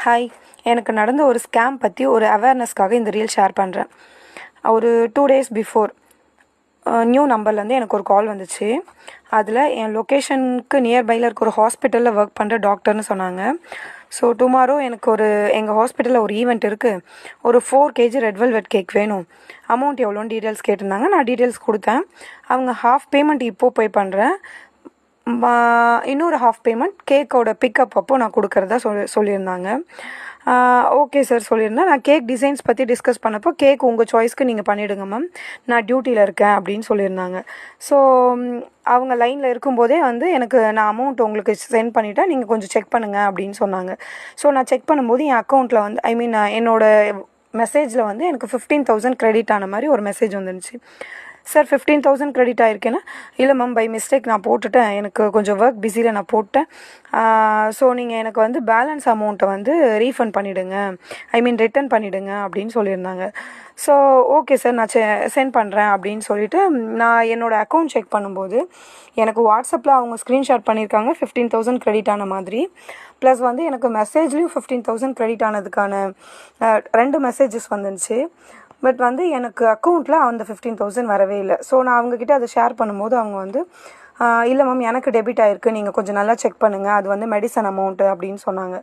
Hi, எனக்கு நடந்த ஒரு ஸ்கேம் பற்றி ஒரு அவேர்னஸ்க்காக இந்த ரீல் ஷேர் பண்ணுறேன். ஒரு 2 டேஸ் பிஃபோர் நியூ நம்பர்லேருந்து எனக்கு ஒரு கால் வந்துச்சு. அதில் என் லொக்கேஷனுக்கு நியர்பையில் இருக்க ஒரு ஹாஸ்பிட்டலில் ஒர்க் பண்ணுற டாக்டர்னு சொன்னாங்க. ஸோ டுமாரோ எனக்கு எங்கள் ஹாஸ்பிட்டலில் ஒரு ஈவெண்ட் இருக்குது. ஒரு 4 kg ரெட் வெல்வெட் கேக் வேணும். அமௌண்ட் எவ்வளோன்னு டீட்டெயில்ஸ் கேட்டிருந்தாங்க. நான் டீட்டெயில்ஸ் கொடுத்தேன். அவங்க ஹாஃப் பேமெண்ட் இப்போது பே பண்ணுறேன், இன்னொரு ஹாஃப் பேமெண்ட் கேக்கோட பிக்கப் அப்போது நான் கொடுக்குறதா சொல்லியிருந்தாங்க. ஓகே சார் சொல்லியிருந்தேன். நான் கேக் டிசைன்ஸ் பற்றி டிஸ்கஸ் பண்ணப்போ கேக் உங்கள் சாய்ஸ்க்கு நீங்கள் பண்ணிவிடுங்க மேம், நான் டியூட்டியில் இருக்கேன் அப்படின்னு சொல்லியிருந்தாங்க. ஸோ அவங்க லைனில் இருக்கும்போதே எனக்கு நான் அமௌண்ட் உங்களுக்கு சென்ட் பண்ணிவிட்டேன், நீங்கள் கொஞ்சம் செக் பண்ணுங்கள் அப்படின்னு சொன்னாங்க. ஸோ நான் செக் பண்ணும்போது என் அக்கௌண்ட்டில் என்னோடய மெசேஜில் எனக்கு 15,000 கிரெடிட் ஆன மாதிரி ஒரு மெசேஜ் வந்துருந்துச்சு. சார் 15,000 கிரெடிட் ஆகிருக்கேன்னா, இல்லை மேம் பை மிஸ்டேக் நான் போட்டுட்டேன், எனக்கு கொஞ்சம் ஒர்க் பிஸியில் நான் போட்டேன். ஸோ நீங்கள் எனக்கு பேலன்ஸ் அமௌண்ட்டை ரீஃபண்ட் பண்ணிவிடுங்க, ரிட்டர்ன் பண்ணிவிடுங்க அப்படின்னு சொல்லியிருந்தாங்க. ஸோ ஓகே சார் நான் சென்ட் பண்ணுறேன் அப்படின்னு சொல்லிவிட்டு நான் என்னோடய அக்கௌண்ட் செக் பண்ணும்போது எனக்கு வாட்ஸ்அப்பில் அவங்க ஸ்க்ரீன்ஷாட் பண்ணியிருக்காங்க 15,000 கிரெடிட் ஆன மாதிரி. ப்ளஸ் எனக்கு மெசேஜ்லேயும் 15,000 கிரெடிட் ஆனதுக்கான 2 மெசேஜஸ் வந்துருந்துச்சு. பட் எனக்கு அக்கௌண்ட்டில் அந்த 15,000 வரவே இல்லை. ஸோ நான் அவங்கக்கிட்ட அதை ஷேர் பண்ணும்போது அவங்க இல்லை மேம் எனக்கு டெபிட் ஆகிருக்கு, நீங்கள் கொஞ்சம் நல்லா செக் பண்ணுங்கள், அது மெடிசன் அமௌண்ட்டு அப்படின்னு சொன்னாங்க.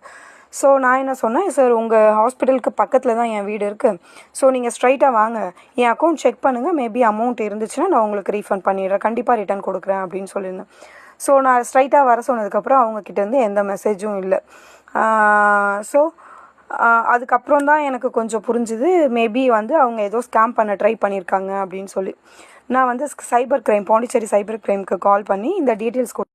ஸோ நான் என்ன சொன்னேன், சார் உங்கள் ஹாஸ்பிட்டலுக்கு பக்கத்தில் தான் என் வீடு இருக்குது, ஸோ நீங்கள் ஸ்ட்ரைட்டாக வாங்க, என் அக்கௌண்ட் செக் பண்ணுங்கள், மேபி அமௌண்ட் இருந்துச்சுன்னா நான் உங்களுக்கு ரீஃபண்ட் பண்ணிடுறேன், கண்டிப்பாக ரிட்டர்ன் கொடுக்குறேன் அப்படின்னு சொல்லியிருந்தேன். ஸோ நான் ஸ்ட்ரைட்டாக வர சொன்னதுக்கப்புறம் அவங்கக்கிட்டேருந்து எந்த மெசேஜும் இல்லை. ஸோ அதுக்கப்புறம் தான் எனக்கு கொஞ்சம் புரிஞ்சுது, மேபி அவங்க ஏதோ ஸ்கேம் பண்ண ட்ரை பண்ணியிருக்காங்க அப்படின்னு சொல்லி. நான் சைபர் கிரைம், பாண்டிச்சேரி சைபர் கிரைமுக்கு கால் பண்ணி இந்த டீட்டெயில்ஸ்